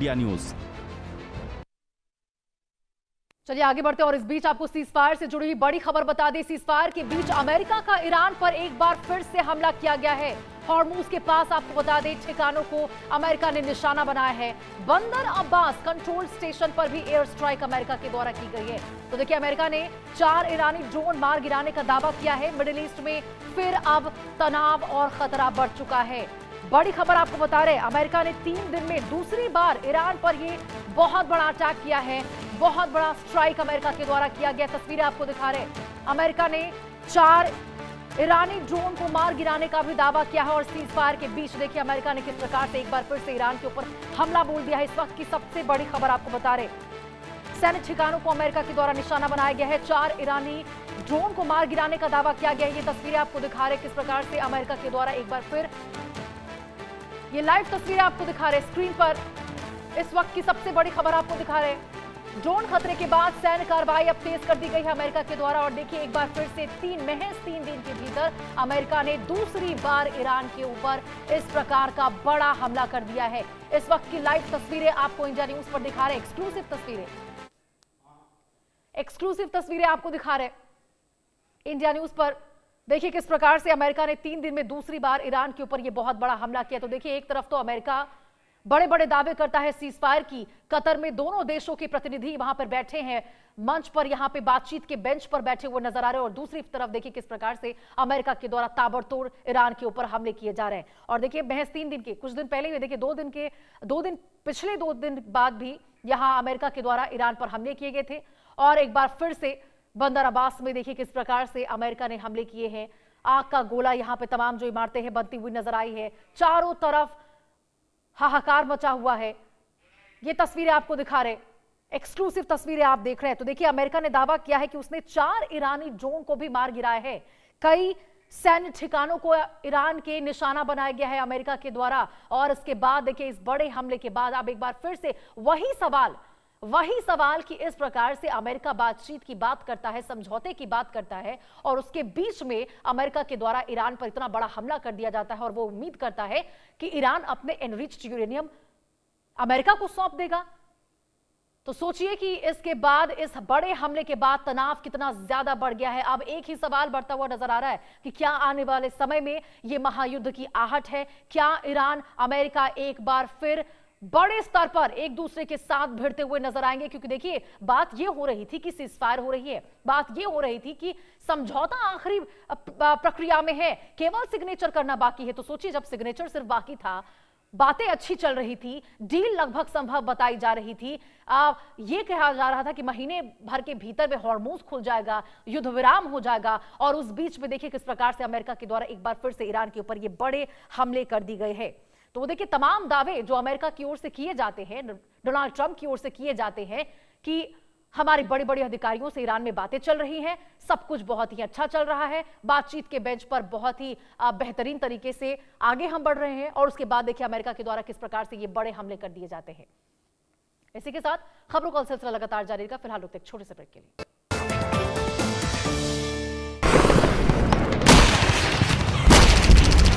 India news. चलिए आगे बढ़ते हैं और इस बीच आपको सीजफायर से जुड़ी हुई बड़ी खबर बता दें। सीजफायर के बीच अमेरिका का ईरान पर एक बार फिर से हमला किया गया है। हॉर्मूज के पास आपको बता दें ठिकानों को अमेरिका ने निशाना बनाया है। बंदर अब्बास कंट्रोल स्टेशन पर भी एयर स्ट्राइक अमेरिका के द्वारा की गई है। तो देखिए अमेरिका ने 4 ईरानी ड्रोन मार गिराने का दावा किया है। मिडिल ईस्ट में फिर अब तनाव और खतरा बढ़ चुका है। बड़ी खबर आपको बता रहे, अमेरिका ने 3 दिन में दूसरी बार ईरान पर ये बहुत बड़ा अटैक किया है। बहुत बड़ा स्ट्राइक अमेरिका के द्वारा किया गया। तस्वीरें आपको दिखा रहे, अमेरिका ने 4 ईरानी ड्रोन को मार गिराने का भी दावा किया है। और सीजफायर के बीच देखिए अमेरिका ने किस प्रकार से एक बार फिर से ईरान के ऊपर हमला बोल दिया है। इस वक्त की सबसे बड़ी खबर आपको बता रहे, सैन्य ठिकानों को अमेरिका के द्वारा निशाना बनाया गया है। 4 ईरानी ड्रोन को मार गिराने का दावा किया गया है। ये तस्वीरें आपको दिखा रहे किस प्रकार से अमेरिका के द्वारा एक बार फिर, ये लाइव तस्वीरें आपको दिखा रहे स्क्रीन पर। इस वक्त की सबसे बड़ी खबर आपको दिखा रहे, ड्रोन खतरे के बाद सैन्य कार्रवाई अब तेज कर दी गई है अमेरिका के द्वारा। और देखिए एक बार फिर से महज 3 दिन के भीतर अमेरिका ने दूसरी बार ईरान के ऊपर इस प्रकार का बड़ा हमला कर दिया है। इस वक्त की लाइव तस्वीरें आपको इंडिया न्यूज पर दिखा रहे, एक्सक्लूसिव तस्वीरें आपको दिखा रहे इंडिया न्यूज पर। देखिए किस प्रकार से अमेरिका ने 3 दिन में दूसरी बार ईरान के ऊपर यह बहुत बड़ा हमला किया। तो देखिए एक तरफ तो अमेरिका बड़े बड़े दावे करता है सीजफायर की, कतर में दोनों देशों के प्रतिनिधि वहां पर बैठे हैं, मंच पर यहां पे बातचीत के बेंच पर बैठे हुए नजर आ रहे हैं। और दूसरी तरफ देखिए किस प्रकार से अमेरिका के द्वारा ताबड़तोड़ ईरान के ऊपर हमले किए जा रहे हैं। और देखिए महज 3 दिन के, कुछ दिन पहले भी देखिए 2 दिन पिछले 2 दिन बाद भी यहां अमेरिका के द्वारा ईरान पर हमले किए गए थे। और एक बार फिर से बंदर अब्बास में देखिए किस प्रकार से अमेरिका ने हमले किए हैं। आग का गोला यहां पे तमाम जो इमारतें हैं बनती हुई नजर आई है। चारों तरफ हाहाकार मचा हुआ है। ये तस्वीरें आपको दिखा रहे, एक्सक्लूसिव तस्वीरें आप देख रहे हैं। तो देखिए अमेरिका ने दावा किया है कि उसने 4 ईरानी ड्रोन को भी मार गिराया है। कई सैन्य ठिकानों को ईरान के निशाना बनाया गया है अमेरिका के द्वारा। और इसके बाद देखिए इस बड़े हमले के बाद अब एक बार फिर से वही सवाल कि इस प्रकार से अमेरिका बातचीत की बात करता है, समझौते की बात करता है, और उसके बीच में अमेरिका के द्वारा ईरान पर इतना बड़ा हमला कर दिया जाता है। और वो उम्मीद करता है कि ईरान अपने एनरिच्ड यूरेनियम अमेरिका को सौंप देगा। तो सोचिए कि इसके बाद, इस बड़े हमले के बाद तनाव कितना ज्यादा बढ़ गया है। अब एक ही सवाल बढ़ता हुआ नजर आ रहा है कि क्या आने वाले समय में यह महायुद्ध की आहट है? क्या ईरान अमेरिका एक बार फिर बड़े स्तर पर एक दूसरे के साथ भिड़ते हुए नजर आएंगे? क्योंकि देखिए बात यह हो रही थी कि सीजफायर हो रही है, बात यह हो रही थी कि समझौता आखिरी प्रक्रिया में है, केवल सिग्नेचर करना बाकी है। तो सोचिए जब सिग्नेचर सिर्फ बाकी था, बातें अच्छी चल रही थी, डील लगभग संभव बताई जा रही थी, यह कहा जा रहा था कि महीने भर के भीतर में हॉर्मूज खुल जाएगा, युद्ध विराम हो जाएगा। और उस बीच में देखिए किस प्रकार से अमेरिका के द्वारा एक बार फिर से ईरान के ऊपर ये बड़े हमले कर दी गए हैं। तो देखिए तमाम दावे जो अमेरिका की ओर से किए जाते हैं, डोनाल्ड ट्रंप की ओर से किए जाते हैं कि हमारे बड़े बड़े अधिकारियों से ईरान में बातें चल रही हैं, सब कुछ बहुत ही अच्छा चल रहा है, बातचीत के बेंच पर बहुत ही बेहतरीन तरीके से आगे हम बढ़ रहे हैं। और उसके बाद देखिए अमेरिका के द्वारा किस प्रकार से ये बड़े हमले कर दिए जाते हैं। इसी के साथ खबरों का सिलसिला लगातार जारी रहेगा। फिलहाल रुकते एक छोटे से ब्रेक के लिए।